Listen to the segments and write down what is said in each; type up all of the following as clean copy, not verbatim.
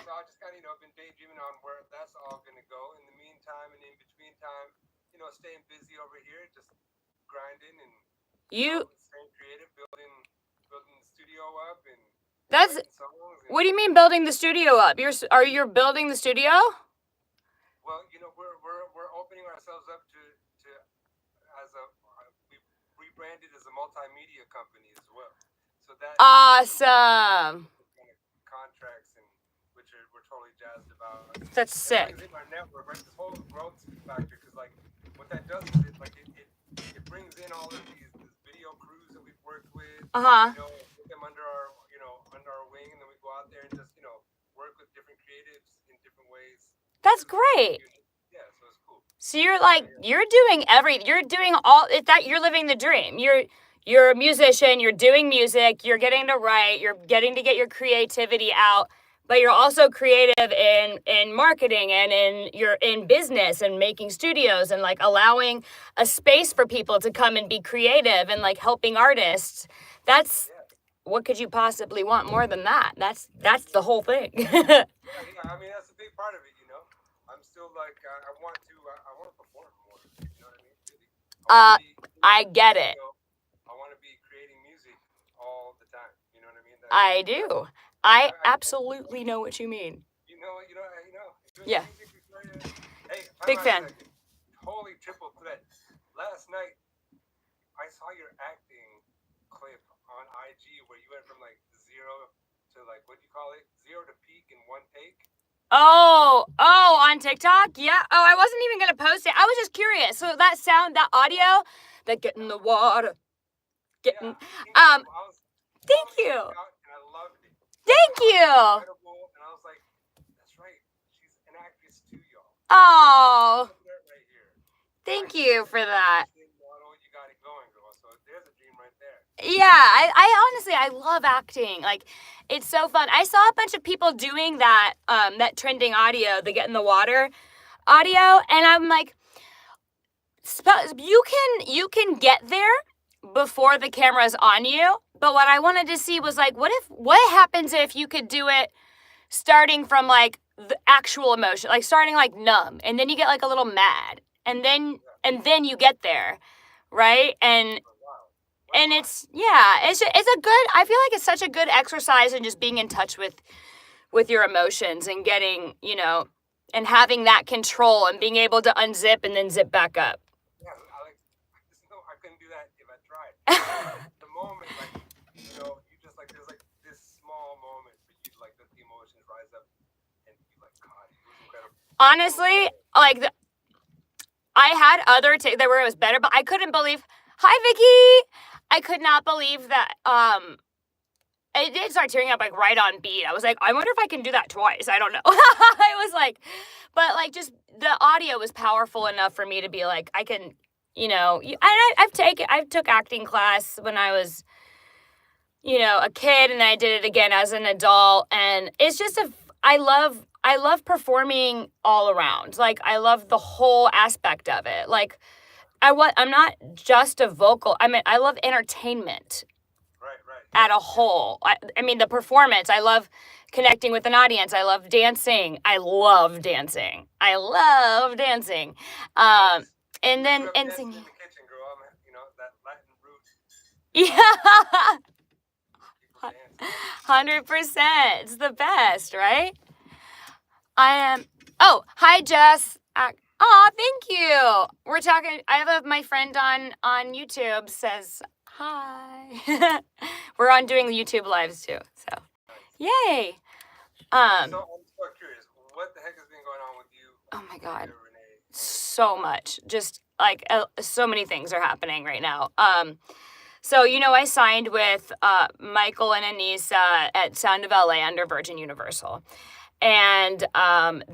I just kind of, been daydreaming on where that's all going to go. In the meantime and in between time, staying busy over here, just grinding and, You staying creative, building the studio up and that's writing songs. And, what do you mean building the studio up? You're building the studio? well, we're opening ourselves up to as we rebranded as a multimedia company as well. So that Awesome. kind of contracts and which we're totally jazzed about. That's It brings in sick. our network, right? This whole growth factor, because like what that does is it brings in all of these video crews that we've worked with, Uh-huh. put them under our under our wing, and then we go out there and just work with different creatives in different ways That's because we're all great. unique. Yeah, so it's cool. So you're Yeah, like yeah, you're doing all it that you're living the dream. You're a musician, you're doing music, you're getting to write, you're getting to get your creativity out, but you're also creative in marketing and in business and making studios and like allowing a space for people to come and be creative and like helping artists. That's yeah, what could you possibly want more than that? That's the whole thing. yeah, yeah. I mean, that's a big part of it. I'm still like I want to perform more. You know what I mean? Really, I want to uh be I in the get it. studio. I want to be creating music all the time. You know what I mean? I do. I I can't. absolutely know what you mean. Doing the Yeah. music before you. Hey, time Big out a fan. second. Holy triple threat. Last night I saw your acting clip on IG where you went from like zero to like what do you call it? Zero to peak in one take. On TikTok? Yeah. Oh, I wasn't even going to post it. I was just curious. So that sound, that audio, that get in the water, Yeah, getting, um, incredible. I was thank totally you. checked out and I loved it. The Thank audio was you. incredible, and I was like, "That's right, she's an actress too, y'all." Oh, Triple threat right here. thank IG you for that. acting model, you got it going, girl. So there's a dream right there. Yeah, I honestly, I love acting. Like, it's so fun. I saw a bunch of people doing that trending audio, the get in the water audio, and I'm like, you can get there before the camera's on you. But what I wanted to see was like, what happens if you could do it starting from like the actual emotion, like starting like numb, and then you get like a little mad, Yeah. and then you get there, right? And Went wild. Went and wild. it's a good. I feel like it's such a good exercise in just being in touch with your emotions and getting and having that control and being able to unzip and then zip back up. Yeah, I just know I couldn't do that if I tried. But the moment, like, you just like there's like this small moment for you to like let the emotions rise up and be like, God, it was incredible. Totally Honestly, get it. like I had other that where it was better, but I couldn't believe. Hi, Vicky. I could not believe that. It did start tearing up like right on beat. I was like, I wonder if I can do that twice. I don't know. I was like, but like just the audio was powerful enough for me to be like, I can, I've took acting class when I was, a kid, and then I did it again as an adult, and it's just I love performing all around. Like I love the whole aspect of it. Like I'm not just a vocal. I mean, I love entertainment Right, right. at Yeah, a yeah. whole. I mean, the performance. I love connecting with an audience. I love dancing. I love dancing. I love dancing. Um, Nice. and You grew then up and dancing singing. in the kitchen, girl. That Latin roots Yeah, people dancing. 100%. It's the best, right? I am. Oh, hi, Jess. Oh, thank you. We're talking. I have my friend on YouTube says hi. We're on doing YouTube lives too. So, Nice. yay. All right, so Um. I'm so curious. What the heck has been going on with you Oh my and God. your Renee and So much. Just like so many things are happening right now. So I signed with Michael and Anissa at Sound of L.A. under Virgin Universal. And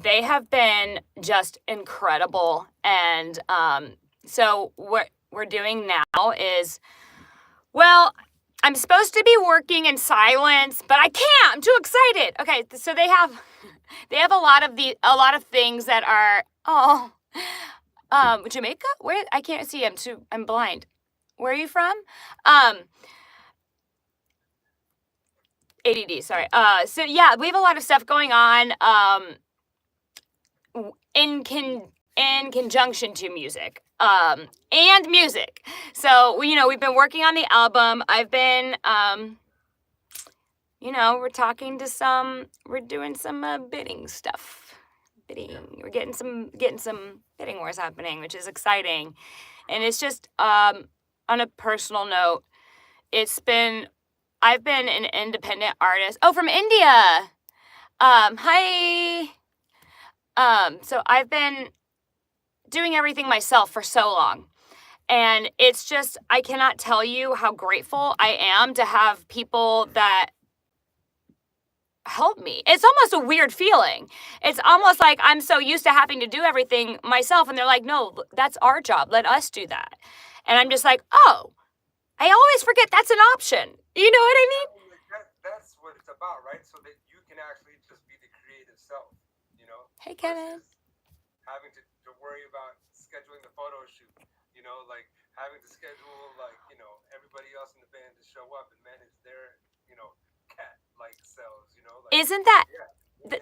they have been just incredible. And so what we're doing now is, well, I'm supposed to be working in silence, but I can't. I'm too excited. Okay, so they have a lot of things that are Jamaica? Where I can't see. I'm blind. Where are you from? Um ADD, sorry. So yeah, we have a lot of stuff going on in conjunction to music. And music. So we've been working on the album. I've been we're doing some bidding stuff. We're getting some bidding wars happening, which is exciting. And it's just on a personal note, I've been an independent artist. Oh, from India. Hi. So I've been doing everything myself for so long. And it's just, I cannot tell you how grateful I am to have people that help me. It's almost a weird feeling. It's almost like I'm so used to having to do everything myself. And they're like, no, that's our job. Let us do that. And I'm just like, oh, I always forget that's an option. You know what I mean? That's what it's about, right? So that you can actually just be the creative self, Hey, Kevin. Having to worry about scheduling the photo shoot, like having to schedule, like, everybody else in the band to show up and manage their, cat-like selves, like. Isn't that? Yeah.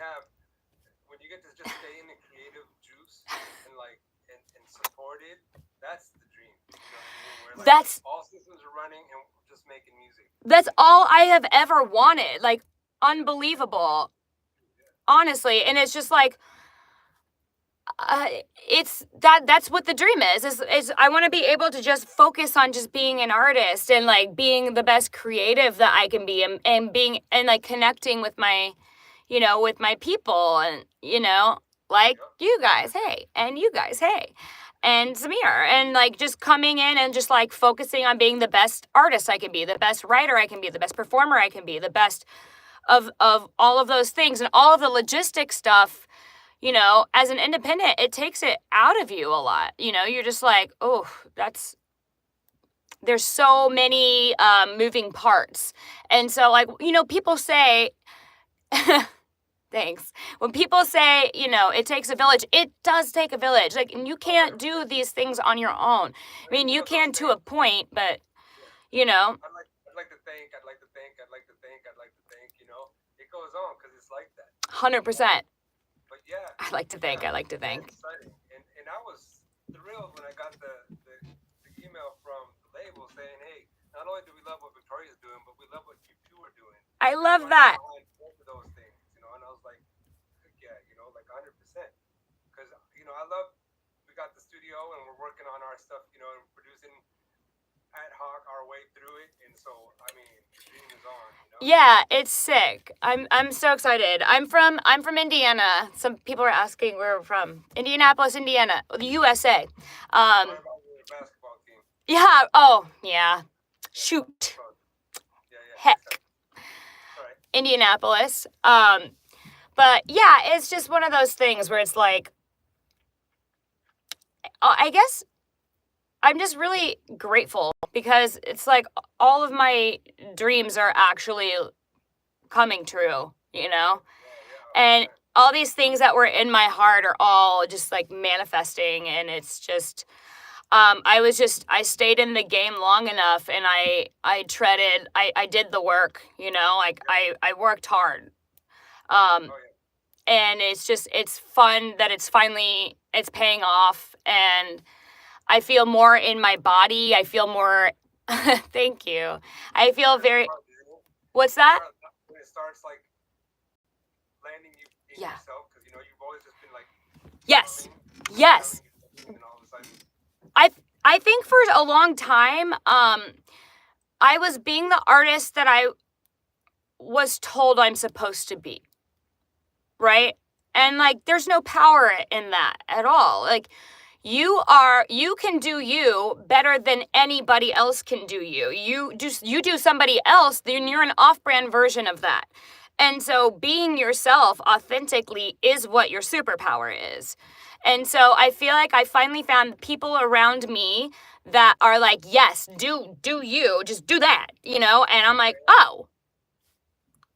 When you get to just stay in the creative juice and, like, and support it, that's the dream. You know what I mean? Where, like, That's all systems are running and just making music. That's all I have ever wanted. Like, unbelievable. Honestly. And it's just like, that's what the dream is I want to be able to just focus on just being an artist and like being the best creative that I can be and being and like connecting with my with my people and like you guys, hey, and you guys, hey, and Samir, and like just coming in and just like focusing on being the best artist I can be, the best writer I can be, the best performer I can be, the best of all of those things and all of the logistic stuff. As an independent, it takes it out of you a lot. You're just like, oh, there's so many moving parts. And so, like, people say, thanks. When people say, it takes a village, it does take a village. Like, and you can't do these things on your own. I mean, you can to a point, but, I'd like to think, it goes on because it's like that. 100%. But yeah, I like to think. Exciting. And I was thrilled when I got the email from the label saying, hey, not only do we love what Victoria's doing, but we love what you two are doing. I love that. Both of those things, and I was like, yeah, like 100%. Because, I love, we got the studio and we're working on our stuff, and producing ad hoc our way through it. And so, I mean, the dream is on, Yeah, it's sick. I'm so excited. I'm from Indiana. Some people are asking where we're from. Indianapolis, Indiana, the USA. What about your basketball team? Yeah. Oh, yeah. Shoot. Heck. Right. Indianapolis. But yeah, it's just one of those things where it's like, I guess I'm just really grateful because it's like all of my dreams are actually coming true, and all these things that were in my heart are all just like manifesting. And it's just, I stayed in the game long enough and I did the work, like I worked hard. And it's fun that it's paying off, and I feel more in my body. I feel more, thank you. I feel very, what's that? When it starts like landing you in yourself, because you've always just been like, yes. And all of a sudden, I think for a long time, I was being the artist that I was told I'm supposed to be. Right? And like, there's no power in that at all. Like, you can do you better than anybody else can do you. You do somebody else, then you're an off-brand version of that. And so being yourself authentically is what your superpower is. And so I feel like I finally found people around me that are like, yes, do you, just do that, and I'm like, oh,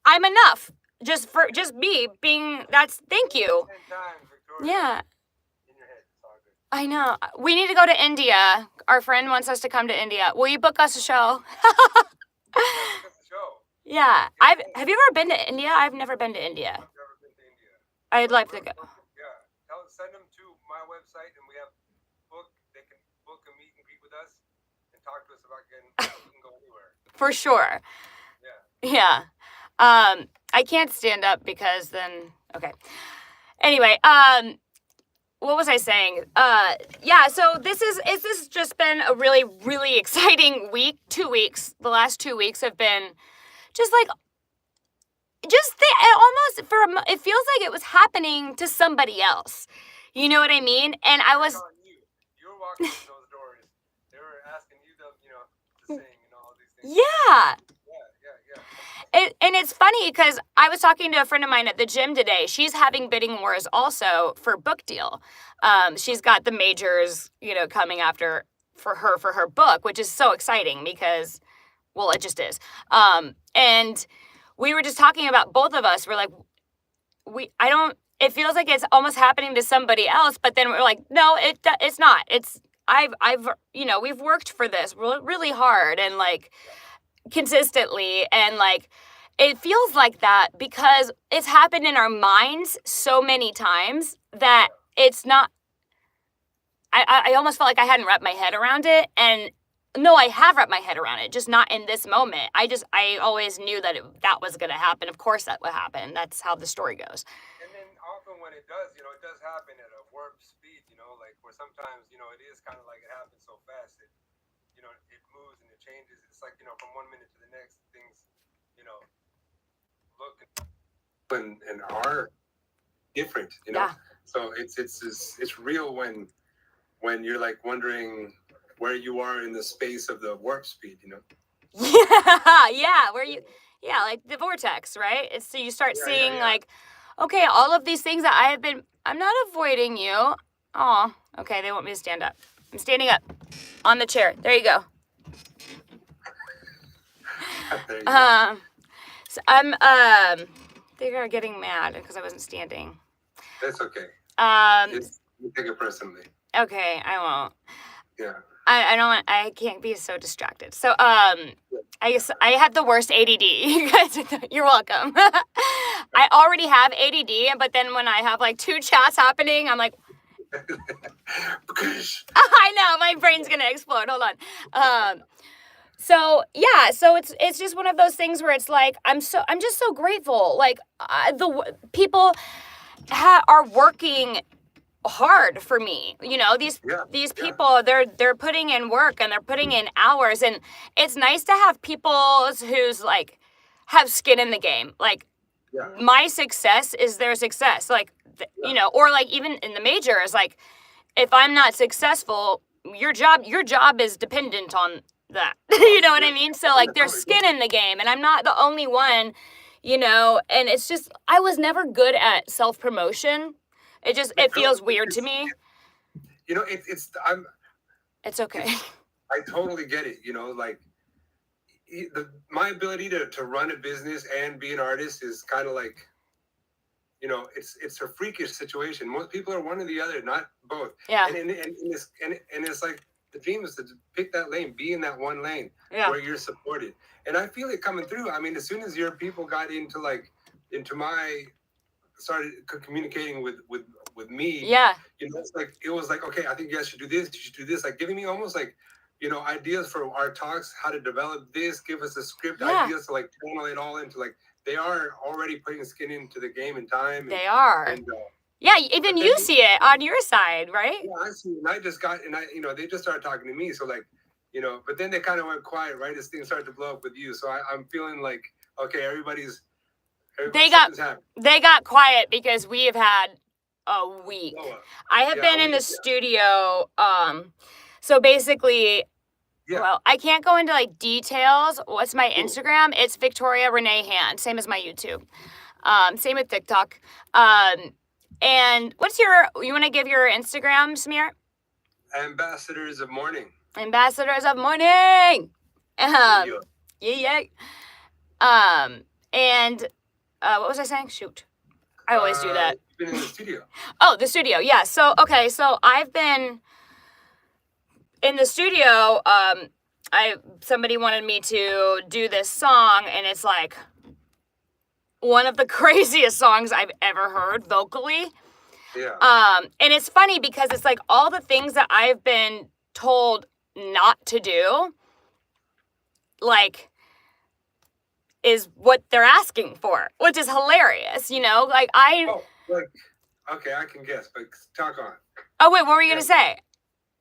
I'm enough. Just me being, thank you. 10 times, Victoria. Yeah. In your head, it's all good. I know. We need to go to India. Our friend wants us to come to India. Will you book us a show? Book us a show. Yeah. Get that. Have you ever been to India? I've never been to India. I've never been to India. I'd like to go. Yeah. Send them to my website, and we have they can book a meet and greet with us and talk to us about getting. We can go anywhere. For sure. Yeah. Yeah. I can't stand up because then okay. Anyway, what was I saying? Yeah, so this has just been a really, really exciting week. 2 weeks. The last 2 weeks have been just like it feels like it was happening to somebody else. You know what I mean? And I was you were walking through those doors. They were asking you to sing and all these things. Yeah. Yeah. And it's funny because I was talking to a friend of mine at the gym today. She's having bidding wars also for book deal. She's got the majors, coming after for her book, which is so exciting because, well, it just is. And we were just talking about both of us. We're like, it feels like it's almost happening to somebody else, but then we're like, no, it's not. We've worked for this really hard and like consistently, and like it feels like that because it's happened in our minds so many times that it's not. I almost felt like I hadn't wrapped my head around it, and no, I have wrapped my head around it, just not in this moment. I always knew that that was going to happen. Of course that would happen. That's how the story goes. And then often when it does, it does happen at a warp speed, like where sometimes, it is kind of like it happens so fast. It moves and it changes. It's like, from 1 minute to the next, things, look and are different, Yeah. So it's real when you're like wondering where you are in the space of the warp speed, Yeah, like the vortex, right? It's so you start seeing like, okay, all of these things that I'm not avoiding you. Oh, okay, they want me to stand up. I'm standing up on the chair. There you go. There you go. So I'm they are getting mad because I wasn't standing. That's okay. You take it personally. Okay, I won't. Yeah. I can't be so distracted. So I have the worst ADD. You guys, you're welcome. I already have ADD, but then when I have like 2 chats happening, I'm like, I know my brain's gonna explode. Hold on. So yeah, so it's just one of those things where it's like I'm just so grateful. Like the people are working hard for me. These people, they're putting in work and they're putting in hours, and it's nice to have people who's like have skin in the game. Like my success is their success. Like or like even in the majors, like if I'm not successful, your job is dependent on that. You know what I mean? So like there's skin in the game, and I'm not the only one, and it's just I was never good at self-promotion. It feels weird to me. It's okay. I totally get it. Like my ability to run a business and be an artist is kind of like, it's a freakish situation. Most people are one or the other, not both. Yeah. And it's like the dream is to pick that lane, be in that one lane where you're supported. And I feel it coming through. I mean, as soon as your people got started communicating with me, it was like, okay, I think you guys should do this, you should do this, like giving me almost like, ideas for our talks, how to develop this, give us a script, ideas to like channel it all into like, they are already putting skin into the game and time. They are. And, even you see it on your side, right? Yeah, I see. And I just got, they just started talking to me. So like, but then they kind of went quiet, right? As things started to blow up with you. So I'm feeling like, okay, they got quiet because we have had a week. I have been in the studio. So basically, well, I can't go into like details. What's my Instagram? It's Victoria Renee Hand, same as my YouTube. Same with TikTok. And you want to give your Instagram, Samir? Ambassadors of Morning. Ambassadors of Morning. Yeah. And what was I saying? Shoot. I always do that. You've been in the studio. Oh, the studio. Yeah. So I've been in the studio somebody wanted me to do this song, and it's like one of the craziest songs I've ever heard vocally. Yeah. And it's funny because it's like all the things that I've been told not to do, like, is what they're asking for, which is hilarious, you know? Like, Okay, I can guess, but talk on. Oh, wait, what were you going to say?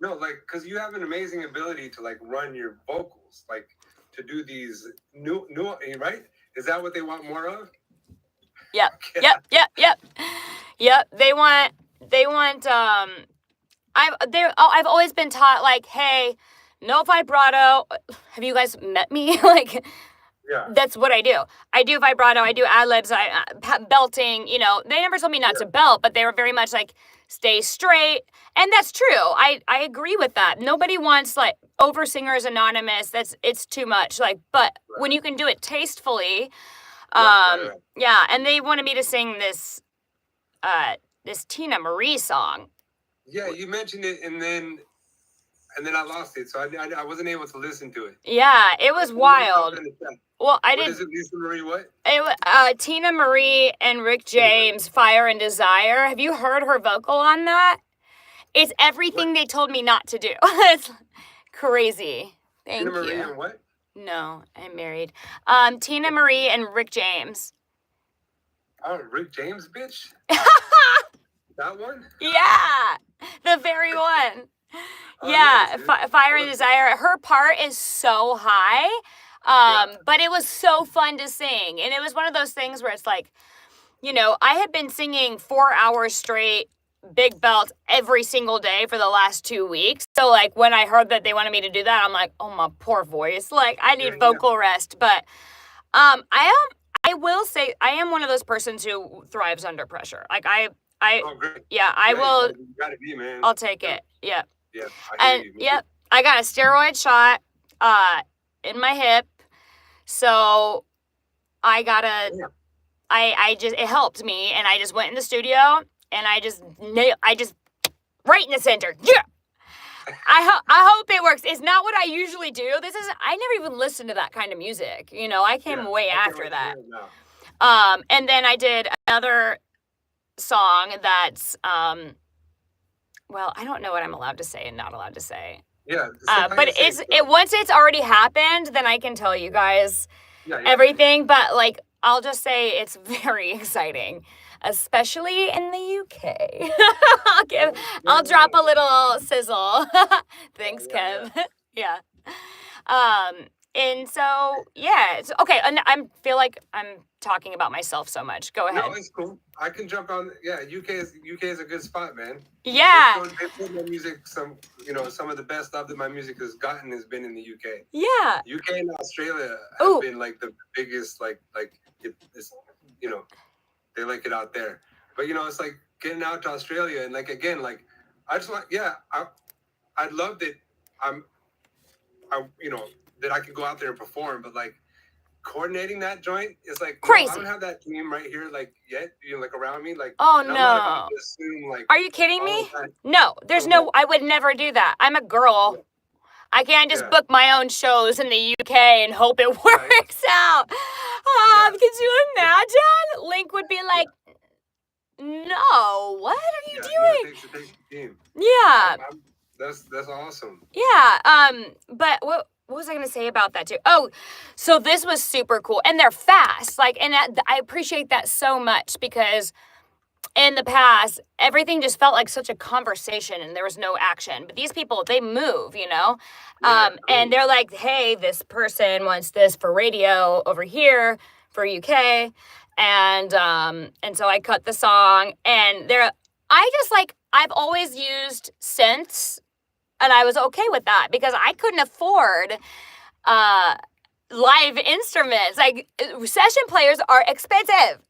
No, like, because you have an amazing ability to, like, run your vocals, like, to do these new, right? Is that what they want more of? Yep, yep. They want, I've always been taught, like, hey, no vibrato. Have you guys met me? Like, yeah, that's what I do. I do vibrato. I do ad-libs. Belting, you know, they never told me not to belt, but they were very much like, stay straight. And that's true. I agree with that. Nobody wants, like, over Singers Anonymous. It's too much. Like, but when you can do it tastefully, yeah. And they wanted me to sing this Tina Marie song. Yeah, you mentioned it, and then I lost it, so I wasn't able to listen to it. Yeah, it was wild. Well, I didn't. What is it, Lisa Marie? What? It was Tina Marie and Rick James, "Fire and Desire." Have you heard her vocal on that? It's everything they told me not to do. It's crazy. Thank you. Tina Marie and what? No, I'm married. Tina Marie and Rick James. Oh, Rick James, bitch. That one? Yeah, the very one. Yeah, nice, Fire and Desire. Her part is so high, but it was so fun to sing. And it was one of those things where it's like, you know, I had been singing 4 hours straight, big belt every single day for the last 2 weeks. So, like, when I heard that they wanted me to do that, I'm like, oh, my poor voice. Like, I need vocal rest. But I will say, I am one of those persons who thrives under pressure. Like, I will. You gotta be, man. I'll take it. Yeah. Yeah. I got a steroid shot in my hip, so I gotta. I just, it helped me, and I just went in the studio and I just right in the center. Yeah. I hope it works. It's not what I usually do. I never even listened to that kind of music. You know, I came way after that. And then I did another song that's well, I don't know what I'm allowed to say and not allowed to say. Yeah. But once it's already happened, then I can tell you guys everything. But, like, I'll just say it's very exciting, especially in the UK. I'll drop a little sizzle. Thanks, Kev. Yeah. And so, yeah, it's okay. And I feel like I'm talking about myself so much. Go ahead. No, it's cool. I can jump on. Yeah, UK is a good spot, man. Yeah. They put my music, some of the best love that my music has gotten has been in the UK. Yeah. UK and Australia have been, like, the biggest, it's, you know, they like it out there. But, you know, it's like getting out to Australia and, like, again, like, I just want, I'd love that that I could go out there and perform, but, like, coordinating that joint is like crazy. I don't have that team right here, like, yet, you know, like, around me, like. Oh, no. No. I'm not about to assume, like, are you kidding me? No, there's no. I would never do that. I'm a girl. I can't just book my own shows in the UK and hope it works out. Could you imagine? Link would be like, no, what are you doing? It takes a team. Yeah. That's awesome. Yeah. But what was I going to say about that too? Oh, so this was super cool. And they're fast. Like, and I appreciate that so much because in the past, everything just felt like such a conversation and there was no action. But these people, they move, you know? And they're like, hey, this person wants this for radio over here for UK. And so I cut the song and I've always used synths and I was okay with that because I couldn't afford live instruments. Like, session players are expensive.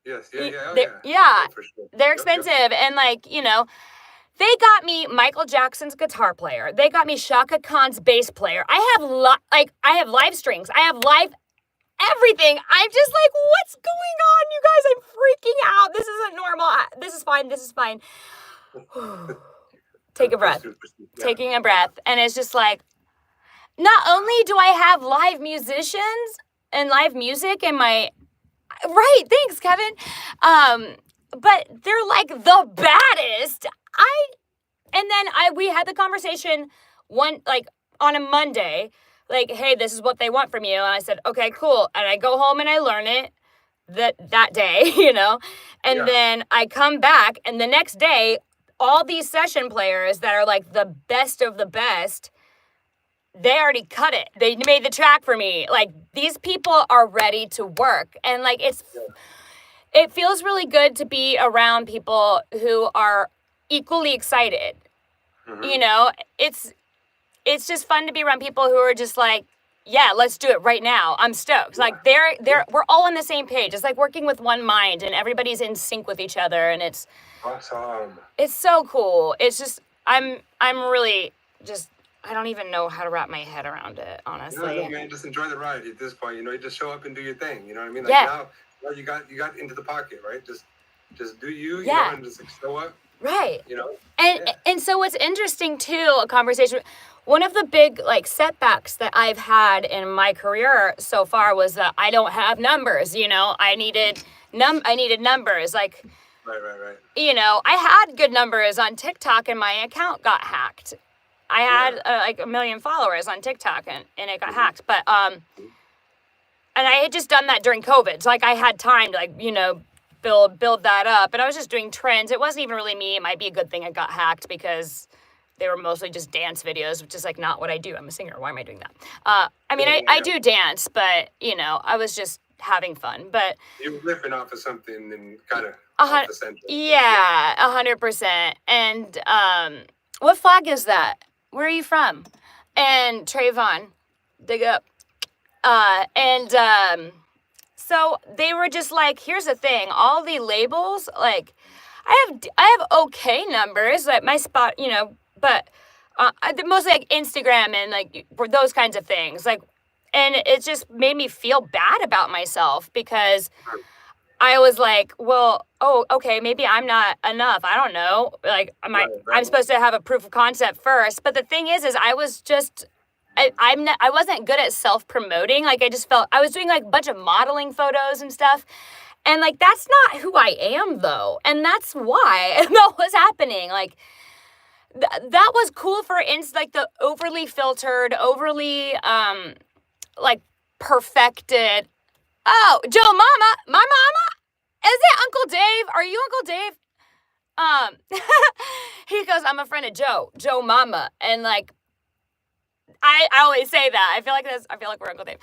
Yes, They're expensive. And, like, you know, they got me Michael Jackson's guitar player. They got me Shaka Khan's bass player. I have live strings. I have live everything. I'm just like, what's going on, you guys? I'm freaking out. This isn't normal. This is fine. Take a breath. Taking a breath. And it's just like, not only do I have live musicians and live music in my right, thanks, Kevin. But they're like the baddest. We had the conversation on a Monday, like, hey, this is what they want from you. And I said, okay, cool. And I go home and I learn it that day, And then I come back and the next day, all these session players that are like the best of the best, they already cut it. They made the track for me. Like, these people are ready to work. And like, it feels really good to be around people who are equally excited. It's just fun to be around people who are just like, yeah, let's do it right now. I'm stoked. Like we're all on the same page. It's like working with one mind and everybody's in sync with each other, and it's awesome. It's so cool. It's just I'm really just I don't even know how to wrap my head around it, honestly. No, man, just enjoy the ride at this point. You just show up and do your thing. You know what I mean? Like now you got into the pocket, right? Just do you, and just like show up. Right. And so what's interesting too, a conversation, one of the big like setbacks that I've had in my career so far was that I don't have numbers, I needed numbers. Like, right. I had good numbers on TikTok and my account got hacked. I had like 1 million followers on TikTok and it got hacked. But, and I had just done that during COVID. So like I had time to build that up, and I was just doing trends. It wasn't even really me. It might be a good thing it got hacked because they were mostly just dance videos, which is like not what I do. I'm a singer. Why am I doing that? I do dance, but I was just having fun. But you were riffing off of something and kind of off the center. Yeah, 100%. And what flag is that? Where are you from? And Trayvon, dig up. So they were just like, here's the thing, all the labels, like, I have okay numbers, like my spot, but mostly like Instagram and like those kinds of things, like, and it just made me feel bad about myself because I was like, well, oh, okay, maybe I'm not enough. I don't know. Like, I'm supposed to have a proof of concept first. But the thing is I was just. I wasn't good at self-promoting. Like, I just felt I was doing like a bunch of modeling photos and stuff. And like, that's not who I am though. And that's why that was happening. Like, that was cool for like the overly filtered, overly, like perfected. Oh, Joe Mama, my mama? Is it Uncle Dave? Are you Uncle Dave? He goes, I'm a friend of Joe Mama. And like, I always say that. I feel like we're Uncle Dave.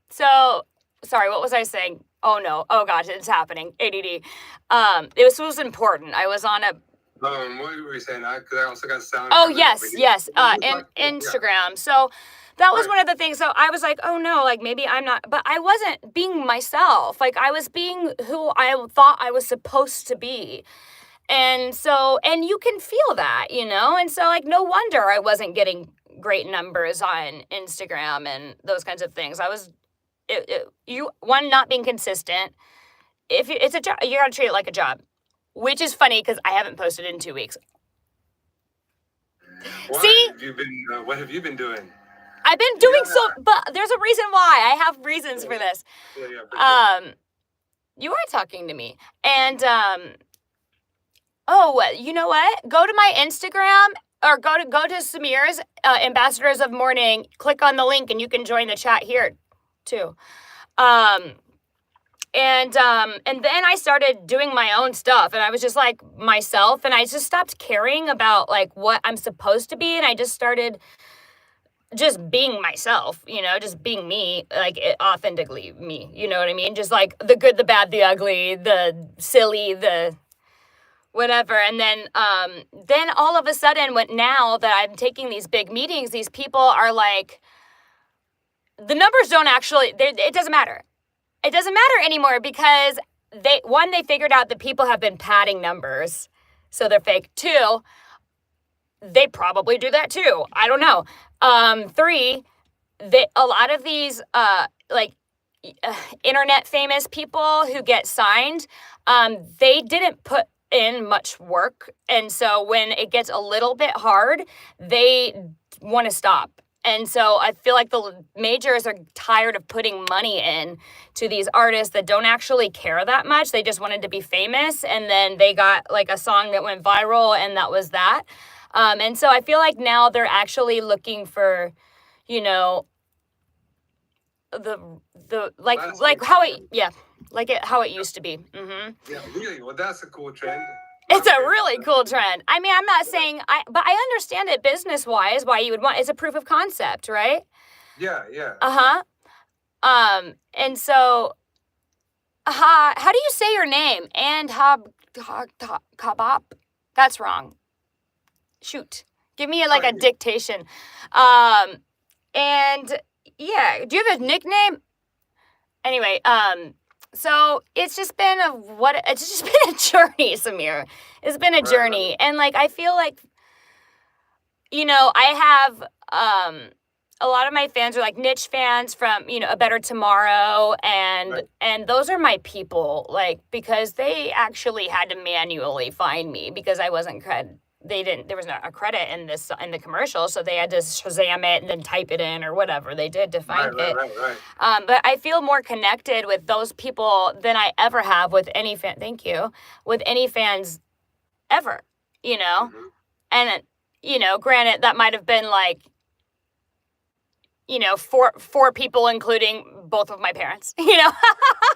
So sorry, what was I saying? Oh no. Oh gosh, it's happening. ADD. It was important. I was on a what were you saying? Because I also got sound. Oh yes. And Instagram. So that was one of the things. So I was like, oh no, like maybe I'm not, but I wasn't being myself. Like I was being who I thought I was supposed to be. And so, and you can feel that, and so like, no wonder I wasn't getting great numbers on Instagram and those kinds of things. I was, not being consistent. If it's a job, you gotta treat it like a job, which is funny because I haven't posted in 2 weeks. See? What have you been doing? I've been doing but there's a reason why. I have reasons for this. You are talking to me. And, you know what? Go to my Instagram or go to Samir's Ambassadors of Morning. Click on the link and you can join the chat here too. And then I started doing my own stuff and I was just like myself and I just stopped caring about like what I'm supposed to be. And I just started just being myself, just being me, like authentically me, you know what I mean? Just like the good, the bad, the ugly, the silly, the whatever. And then all of a sudden, now that I'm taking these big meetings, these people are like, the numbers don't actually, it doesn't matter. It doesn't matter anymore because they figured out that people have been padding numbers, so they're fake. 2, they probably do that too. I don't know. 3, a lot of these internet famous people who get signed, they didn't put in much work, and so when it gets a little bit hard, they want to stop. And so I feel like the majors are tired of putting money in to these artists that don't actually care that much. They just wanted to be famous, and then they got like a song that went viral, and that was that. And so I feel like now they're actually looking for, you know, the like how it how it used to be. Yeah, really. Well, that's a cool trend. It's a really cool trend. I mean, I'm not saying but I understand it business wise why you would want. It's a proof of concept, right? Yeah, yeah. And so, how do you say your name? And Kabab? That's wrong. Shoot. Give me like a dictation. And yeah, do you have a nickname? Anyway, so it's just been a journey, Samir. It's been a journey. Right. And like I feel like, you know, I have a lot of my fans are like niche fans from, you know, A Better Tomorrow, and those are my people, like, because they actually had to manually find me because I wasn't there was not a credit in the commercial, so they had to Shazam it and then type it in or whatever they did to find it. Right. But I feel more connected with those people than I ever have with any fan. Thank you. With any fans ever, you know? Mm-hmm. And, you know, granted, that might have been like, you know, four people, including both of my parents, you know?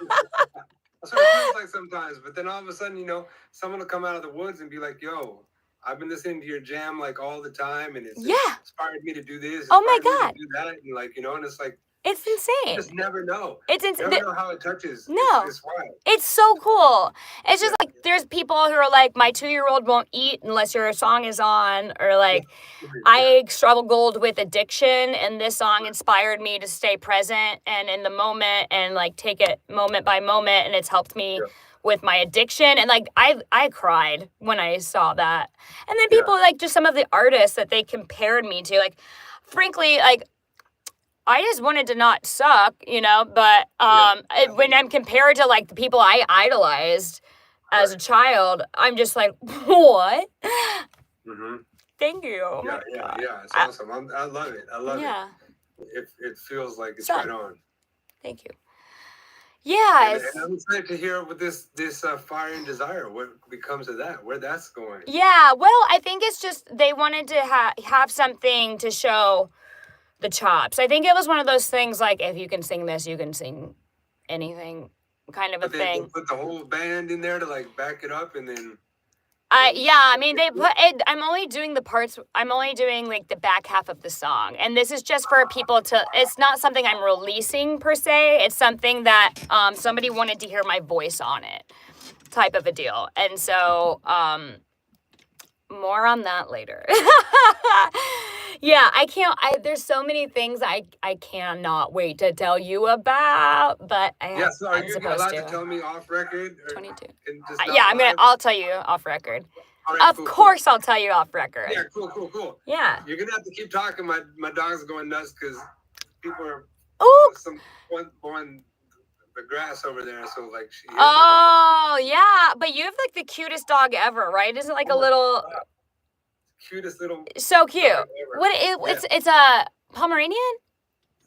That's what it feels like sometimes. But then all of a sudden, you know, someone will come out of the woods and be like, yo, I've been listening to your jam like all the time, and it's inspired me to do this. Oh my God. Me to do that. And like, you know, and it's like, it's insane. You just never know. It's insane. Never know how it touches. No. It's wild. It's so cool. It's just like there's people who are like, my 2-year-old won't eat unless your song is on, or like I struggled with addiction and this song inspired me to stay present and in the moment and like take it moment by moment, and it's helped me with my addiction. And like I cried when I saw that. And then people like just some of the artists that they compared me to, like frankly, like I just wanted to not suck, you know, but when I'm compared to like the people I idolized as a child, I'm just like, what? Mm-hmm. Thank you. Oh yeah. It's awesome. I love it. I love it. It feels like it's right on. Thank you. Yeah. And I'm excited to hear what this Fire and Desire, what becomes of that, where that's going. Yeah, well, I think it's just they wanted to have something to show the chops. I think it was one of those things like, if you can sing this, you can sing anything, kind of a thing. They put the whole band in there to like back it up, and then. I mean, they put it. I'm only doing like the back half of the song, and this is just for people to. It's not something I'm releasing per se. It's something that somebody wanted to hear my voice on it, type of a deal, and so more on that later. Yeah, there's so many things I cannot wait to tell you about, but so are you allowed to tell me off record? 22. Yeah, I'll tell you off record. Right, of course, I'll tell you off record. Yeah, cool. Yeah. You're gonna have to keep talking. My dog's going nuts because people are blowing the grass over there. So like she. Oh yeah, but you have like the cutest dog ever, right? Isn't it like a little. Cutest little. So cute. It's a Pomeranian?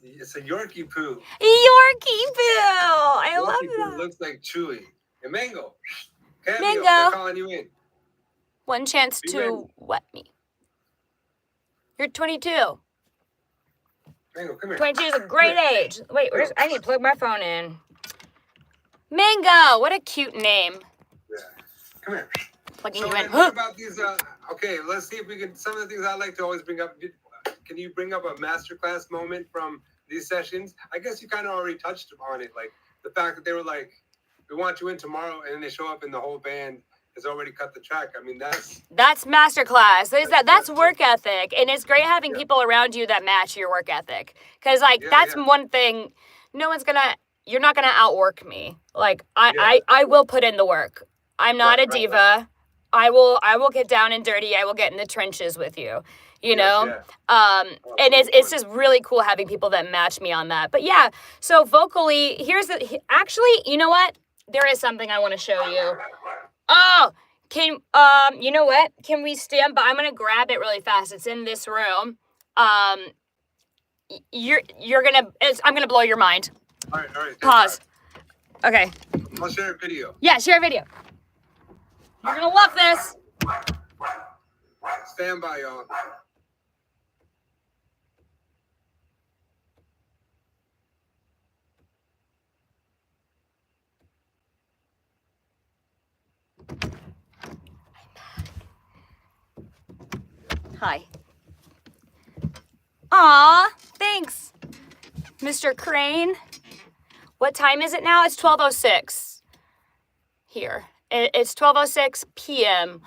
It's a Yorkie poo. Yorkie poo. I love that. It looks like Chewy. And Mango. Mango. They're calling you in. One chance to wet me. You're 22. Mango, come here. 22 is a great age. Wait, I need to plug my phone in. Mango, what a cute name. Yeah. Come here. Plugging you in. What about these? Okay, let's see if we can. Some of the things I like to always bring up. Can you bring up a masterclass moment from these sessions? I guess you kind of already touched on it, like the fact that they were like, "We want you in tomorrow," and then they show up and the whole band has already cut the track. I mean, that's masterclass. That's work ethic, and it's great having people around you that match your work ethic. Because that's one thing. You're not gonna outwork me. Like I will put in the work. I'm not a diva. Right. I will get down and dirty. I will get in the trenches with you, you know? And it's just really cool having people that match me on that. But yeah, so vocally, actually, you know what? There is something I want to show you. Oh, you know what? Can we stand by? I'm going to grab it really fast. It's in this room. I'm gonna blow your mind. All right. Pause. Okay. I'll share a video. Yeah, share a video. You're gonna love this. Stand by, y'all. Hi. Aw, thanks, Mr. Crane. What time is it now? It's 12:06 here. It's 12:06 p.m.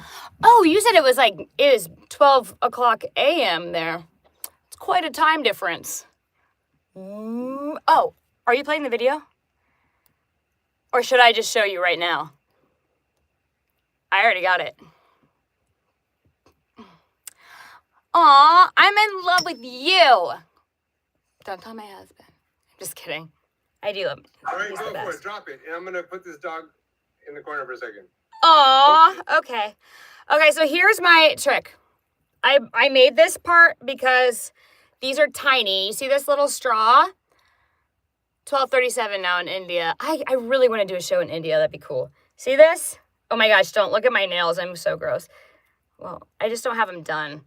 Oh, you said it is 12 o'clock a.m. there. It's quite a time difference. Oh, are you playing the video? Or should I just show you right now? I already got it. Aw, I'm in love with you. Don't tell my husband. I'm just kidding. I do love him. All right, go for it. Drop it. And I'm going to put this dog in the corner for a second. Aw, okay. Okay, so here's my trick. I made this part because these are tiny. You see this little straw? 12:37 now in India. I really want to do a show in India. That'd be cool. See this? Oh my gosh, don't look at my nails. I'm so gross. Well, I just don't have them done.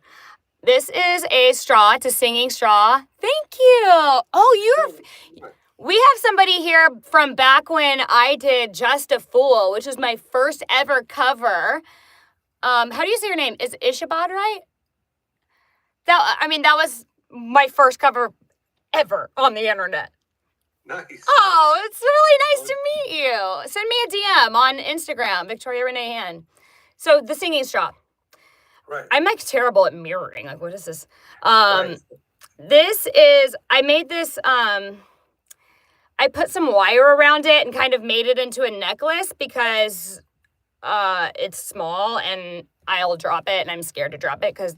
This is a straw. It's a singing straw. Thank you. Oh, we have somebody here from back when I did Just a Fool, which was my first ever cover. How do you say your name? Is Ishabad right? That was my first cover ever on the internet. Nice. Oh, it's really nice to meet you. Send me a DM on Instagram, Victoria Renee Han. So the singing straw. Right. I'm terrible at mirroring. What is this? Right. I made this, I put some wire around it and kind of made it into a necklace because it's small and I'll drop it and I'm scared to drop it because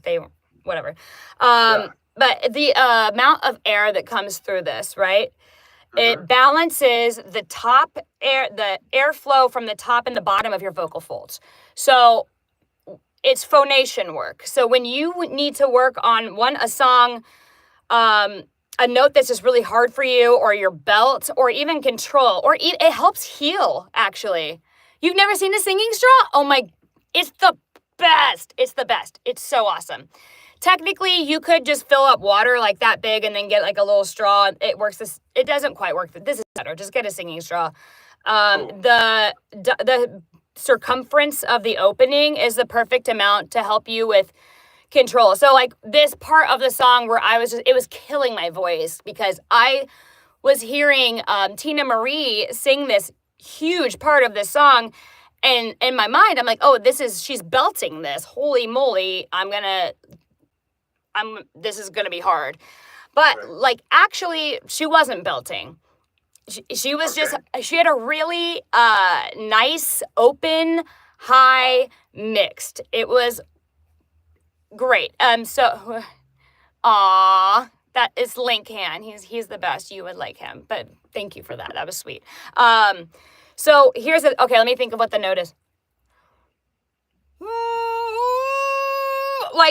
whatever. But the amount of air that comes through this, right? It balances the airflow from the top and the bottom of your vocal folds. So it's phonation work. So when you need to work on a song, a note that's just really hard for you, or your belt, or even control, it helps heal, actually. You've never seen a singing straw? Oh my, it's the best. It's the best. It's so awesome. Technically, you could just fill up water like that big and then get a little straw. It works it doesn't quite work. This is better. Just get a singing straw. The circumference of the opening is the perfect amount to help you with control. So this part of the song where it was killing my voice because I was hearing Tina Marie sing this huge part of this song, and in my mind I'm like, oh, she's belting this. Holy moly, this is gonna be hard. But actually she wasn't belting. She was she had a really nice, open, high, mixed. It was great. So, that is Link Han. He's the best. You would like him. But thank you for that. That was sweet. So okay, let me think of what the note is.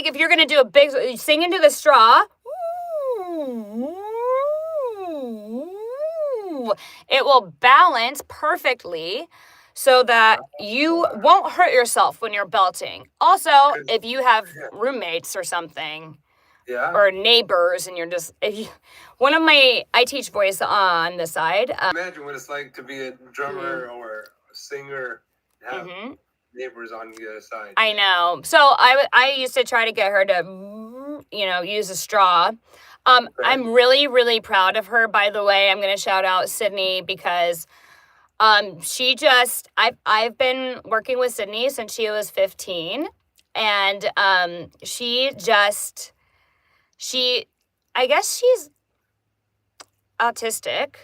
If you're going to do a big, sing into the straw. It will balance perfectly so that you won't hurt yourself when you're belting. Also, if you have roommates or something, or neighbors, and I teach voice on the side. Imagine what it's like to be a drummer or a singer, have neighbors on the other side. I know. So I used to try to get her to, use a straw. I'm really, really proud of her, by the way. I'm going to shout out Sydney because I've been working with Sydney since she was 15, and I guess she's autistic,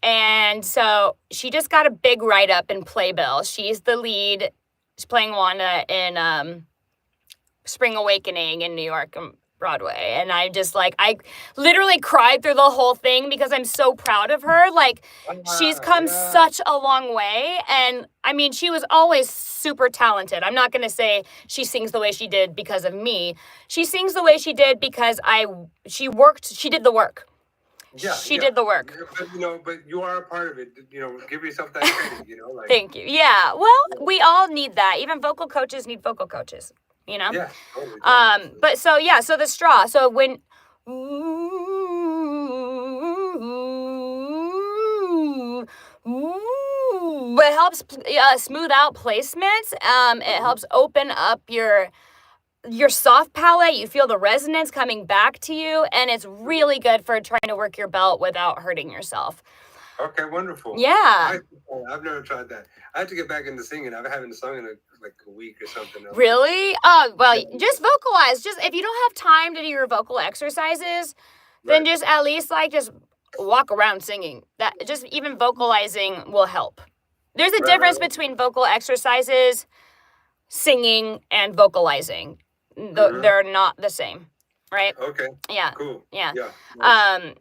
and so she just got a big write-up in Playbill. She's the lead. She's playing Wanda in Spring Awakening in New York. Broadway. And I just like, I literally cried through the whole thing because I'm so proud of her. Like, she's come such a long way. And I mean, she was always super talented. I'm not going to say she sings the way she did because of me. She sings the way she did because she did the work. Yeah, she did the work. But, but you are a part of it. Give yourself that credit, like. Thank you. Yeah. Well, we all need that. Even vocal coaches need vocal coaches, Yeah. Totally. But so the straw. So when it helps smooth out placements. It helps open up your soft palate. You feel the resonance coming back to you, and it's really good for trying to work your belt without hurting yourself. Okay, wonderful. Yeah. I've never tried that. I have to get back into singing. I haven't sung in a week or something. Really? Well, just vocalize. Just if you don't have time to do your vocal exercises, then just at least just walk around singing. That just even vocalizing will help. There's a difference between vocal exercises, singing, and vocalizing. They're not the same, right? Okay. Yeah. Cool. Yeah. Nice.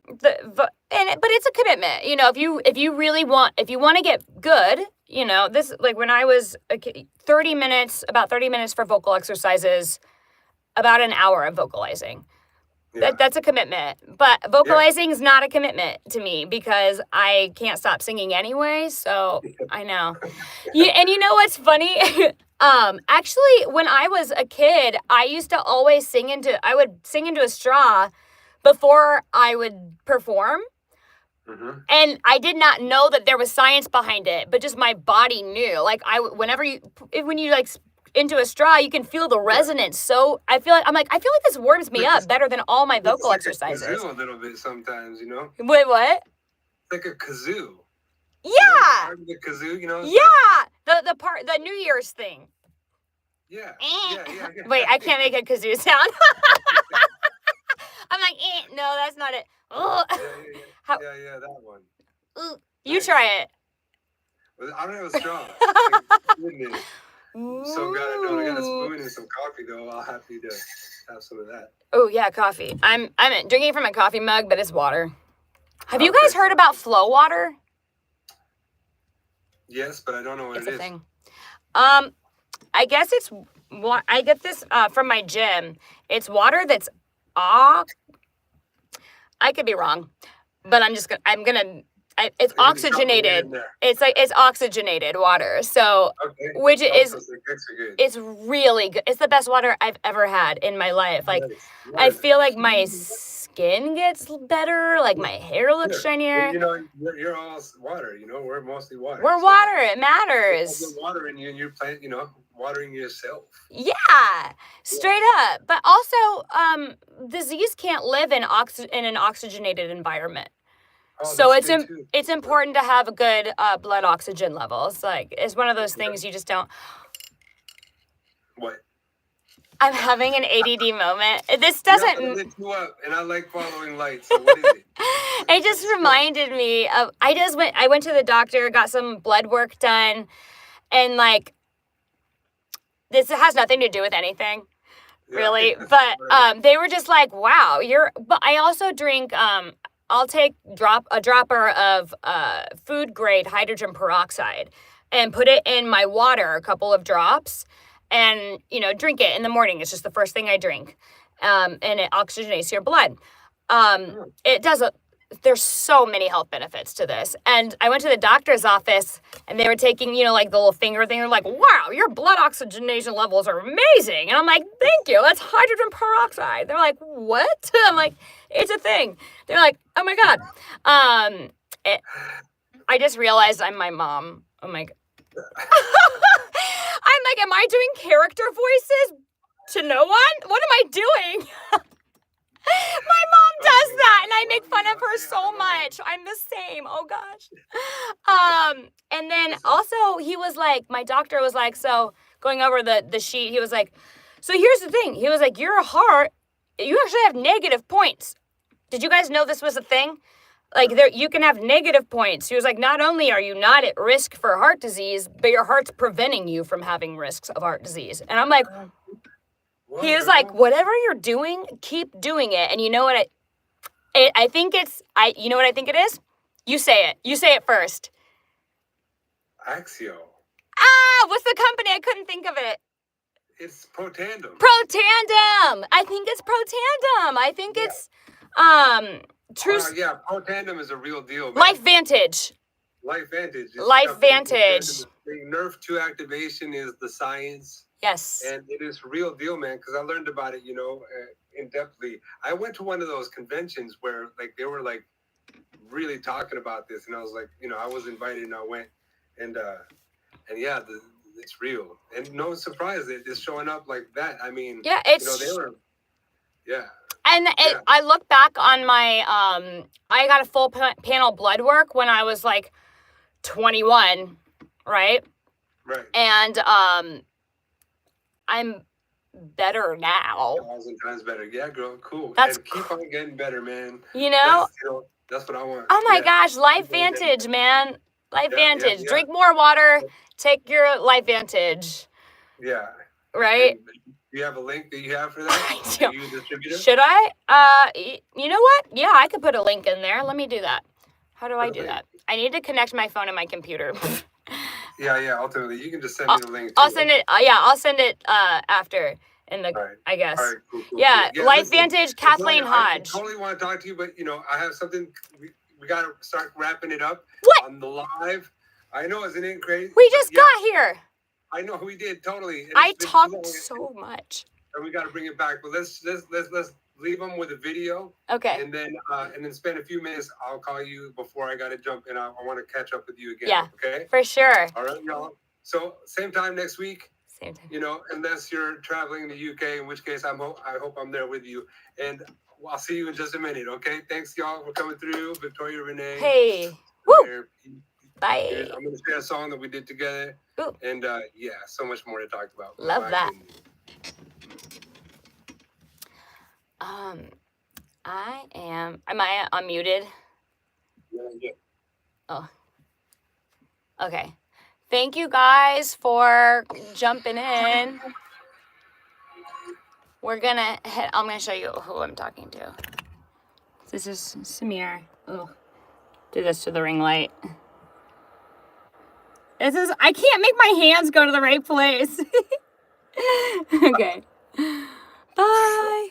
But it's a commitment. If you want to get good, this like when I was a kid, about 30 minutes for vocal exercises, about an hour of vocalizing. Yeah. That's a commitment. But vocalizing is not a commitment to me because I can't stop singing anyway. So I know. And you know what's funny? Actually, when I was a kid, I used to always I would sing into a straw before I would perform. Mm-hmm. And I did not know that there was science behind it, but just my body knew. Like when you like into a straw, you can feel the resonance. So I feel like this warms me up better than all my vocal exercises. It's like a little bit sometimes, Wait, what? It's like a kazoo. Yeah. The kazoo, Yeah. The New Year's thing. Yeah. Wait, I can't make a kazoo sound. I'm like, no, that's not it. Yeah, that one. You try it. I don't have a straw. So glad I don't. I got a spoon and some coffee though. I'll happy to have some of that. Oh yeah, coffee. I'm drinking from a coffee mug, but it's water. Have you guys heard about flow water? Yes, but I don't know what it is. It's a thing. I guess it's what I get this from my gym. It's water that's I could be wrong, but it's oxygenated. It's oxygenated water. So, which is, it's really good. It's the best water I've ever had in my life. Like, nice. I feel like my skin gets better. Like my hair looks shinier. You're all water. We're mostly water. We're water. It matters. There's water in you, and you're playing. Watering yourself. Yeah, straight up. But also, disease can't live in an oxygenated environment. So it's important to have a good blood oxygen levels. Like it's one of those things you just don't. What? I'm having an ADD moment. This doesn't. I lift you up, and I like following lights. So what is it? It just reminded me of. I went to the doctor, got some blood work done, and like. This has nothing to do with anything, really. But they were just like, "Wow, But I also drink. I'll take a dropper of food grade hydrogen peroxide, and put it in my water, a couple of drops, and drink it in the morning. It's just the first thing I drink, and it oxygenates your blood. It does there's so many health benefits to this. And I went to the doctor's office and they were taking, like the little finger thing. They're like, wow, your blood oxygenation levels are amazing. And I'm like, thank you. That's hydrogen peroxide. They're like, what? I'm like, it's a thing. They're like, oh my God. I just realized I'm my mom. Oh my God. I'm like, am I doing character voices to no one? What am I doing? My mom does that, and I make fun of her so much. I'm the same. Oh, gosh. And then also, he was like, my doctor was like, so going over the sheet, he was like, so here's the thing. He was like, your heart, you actually have negative points. Did you guys know this was a thing? Like, you can have negative points. He was like, not only are you not at risk for heart disease, but your heart's preventing you from having risks of heart disease. And I'm like, He was like, whatever you're doing, keep doing it. And you know what? I think it's, you know what I think it is? You say it. You say it first. Axio. What's the company? I couldn't think of it. It's Pro Tandem. Pro Tandem. I think it's Pro Tandem. I think it's, True. Yeah, Pro Tandem is a real deal, man. Life Vantage. Life Vantage. Life Vantage. Nerve 2 activation is the science. Yes. And it is real deal, man, because I learned about it, in depthly. I went to one of those conventions where, like, they were, like, really talking about this, and I was like, I was invited and I went, and yeah, it's real. And no surprise that it's showing up like that. I mean, yeah, they were, yeah. And I look back on my, I got a full panel blood work when I was, like, 21, right? Right. And I'm better now. 1,000 times better. Yeah, girl, cool. That's and keep on getting better, man. That's what I want. Oh my gosh, Life Vantage, man. Life Vantage. Yeah. Drink more water. Take your Life Vantage. Yeah. Right? And do you have a link that you have for that? I do. Are you a distributor? Should I? You know what? Yeah, I could put a link in there. Let me do that. How do I do that? I need to connect my phone and my computer. Yeah. Ultimately, you can just send me the link. I'll send it. I'll send it after. I guess. All right, cool. Yeah, Life Vantage, Kathleen Hodge. I totally want to talk to you, but I have something. We got to start wrapping it up. What? On the live. I know, isn't it crazy? We just got here. I know we did totally. I talked so much. And we got to bring it back, but let's leave them with a video. Okay. And then spend a few minutes. I'll call you before I got to jump in. I want to catch up with you again. Yeah. Okay. For sure. All right, y'all. So same time next week. Same time. Unless you're traveling to UK, in which case I hope I'm there with you. And I'll see you in just a minute, okay? Thanks, y'all, for coming through. Victoria, Renee. Hey. Woo. Bye. I'm going to share a song that we did together. Ooh. And, so much more to talk about. Love that. Am I unmuted? Yeah. Oh. Okay. Thank you guys for jumping in. I'm gonna show you who I'm talking to. This is Samir. Oh, do this to the ring light. I can't make my hands go to the right place. Okay. Bye.